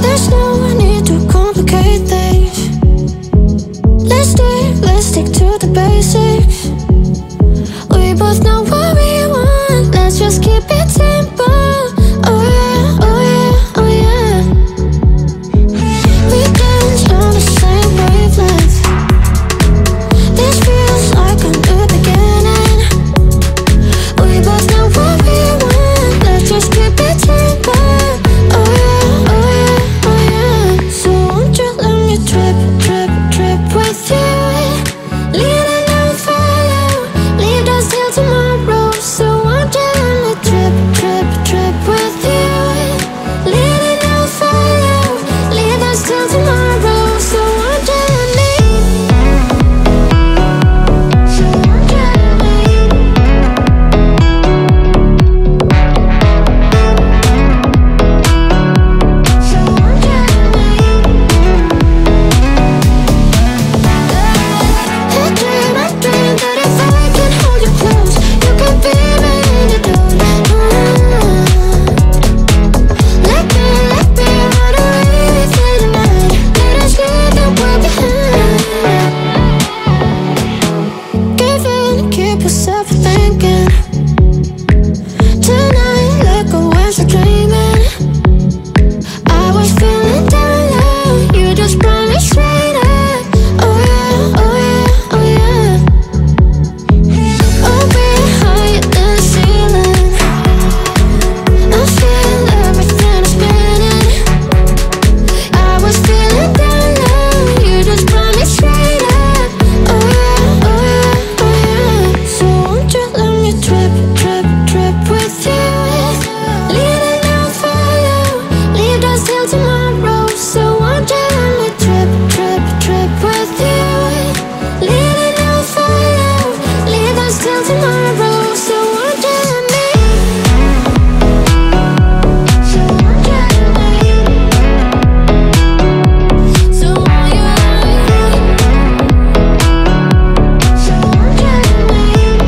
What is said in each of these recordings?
There's no need to complicate things. Let's stick to the basics. We both know what we want, let's just keep it simple. Oh yeah, oh yeah, oh yeah. We dance on the same wavelength. This feels like a new beginning. We both know what we want, let's just keep it simple. Oh yeah, oh yeah, oh yeah. So won't you let me trip, trip, trip with you? Leaning and follow, leave us till tomorrow. So won't you let me trip, trip, trip with you? Leaning and follow, leave us till tomorrow. So won't you let me? So won't you let me? So won't you let me? I dream that if I can hold you close, you could be my antidote. Let me run away with you tonight. Let us leave the world behind. Give in, keep yourself thinking. Tonight, let go and start dreaming. I was feeling down low, you just brought me straight up. Oh yeah, oh yeah, oh yeah. Oh, we're higher than the ceiling. I feel everything is spinning. I was feeling down low, you just brought me straight up. Oh yeah, oh yeah, oh yeah. So won't you let me trip, trip, trip with you? Leaning and follow, leave us till tomorrow. So won't you let me trip, trip, trip with you? Leaning and follow, leave us till tomorrow. So won't you let me? So won't you let me? So won't you let me? So won't you let me?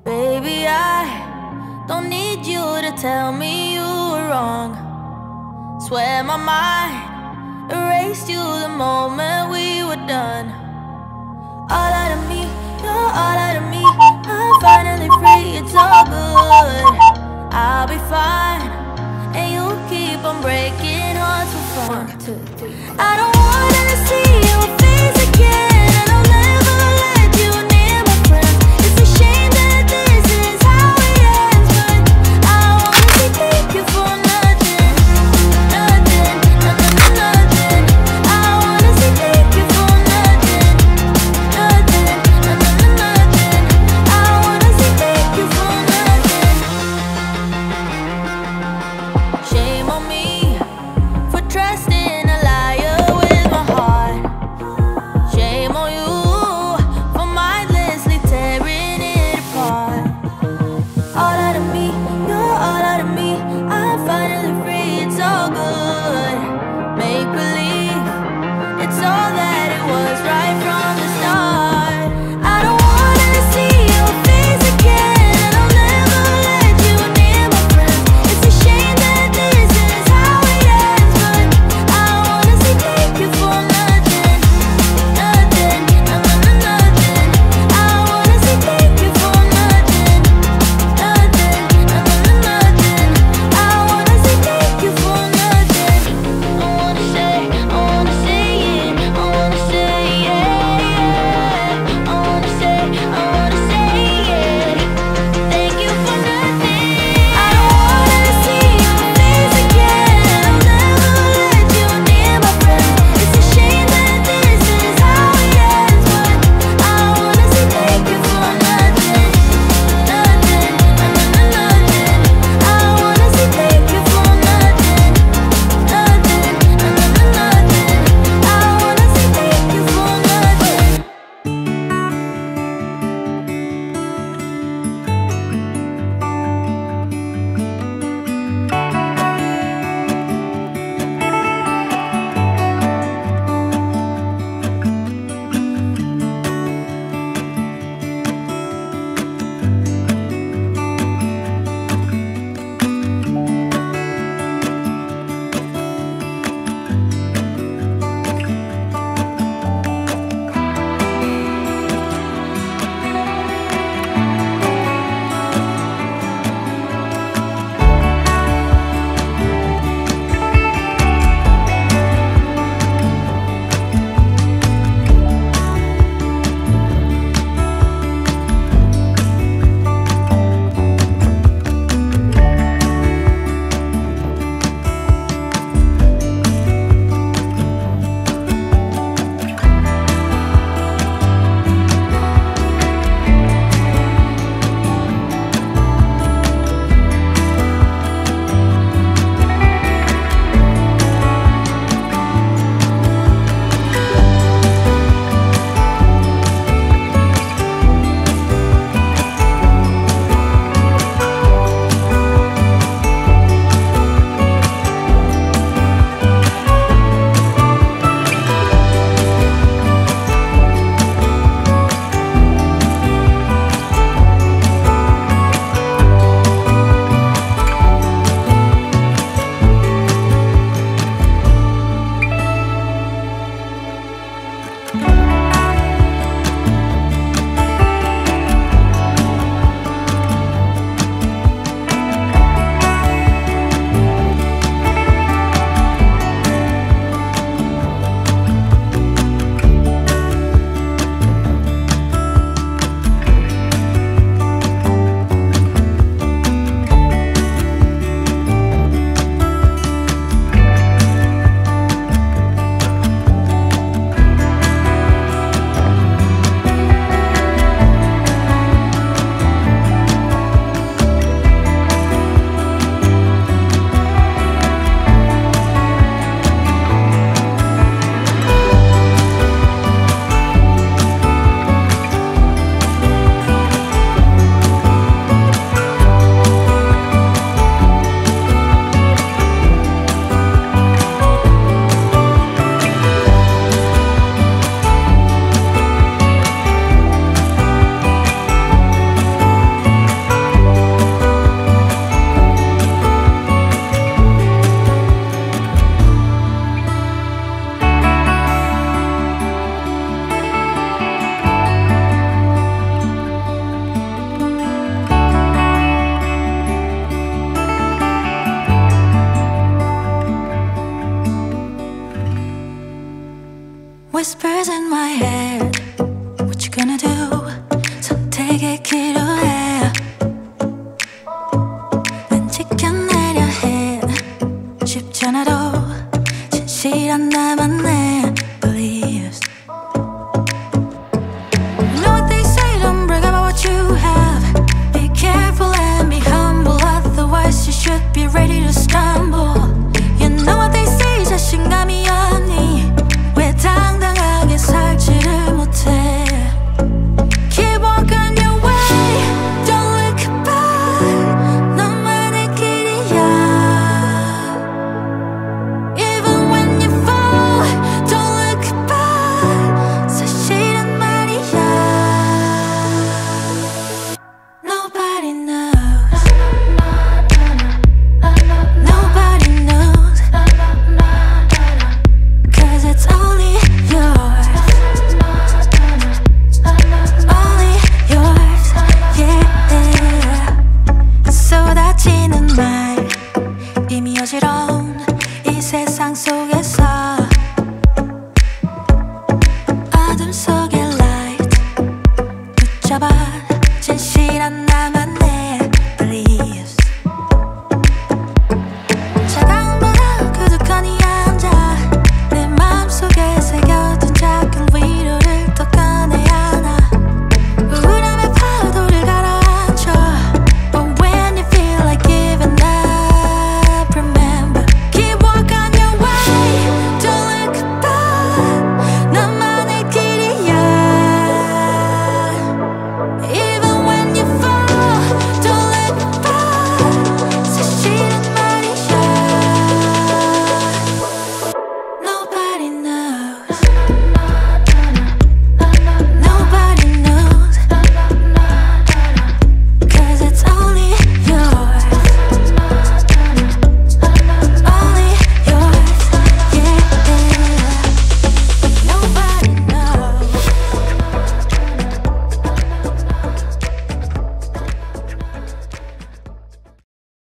Baby, I don't need you to tell me you were wrong. Swear my mind erased you the moment we were done. All out of me, you're all out of me. I'm finally free, it's all good. I'll be fine, and you'll keep on breaking hearts for fun. 1, 2, 3. I don't wanna see your face again, and I'll never let you near my friends. It's a shame that this is how it ends, but I wanna say thank you for nothing, nothing, nothing, nothing. I wanna say thank 내게 필요해. 난 지켜내려 해. 쉽지 않아도 진실한 나만의 beliefs. You know what they say, don't brag about what you have. Be careful and be humble, otherwise you should be ready to stumble. You know what they say, 자신감이 없니? 왜 당당하게 살지를 못해? Keep walking your way, don't look back. 너만의 길이야. Even when you fall, don't look back. 사실은 말이야. Nobody knows. Nobody knows. 'Cause it's only yours. Only yours, yeah. 쏟아지는 말 이미 어지러운 이 세상 속에서 어둠 속의 light 붙잡아 진실한 나만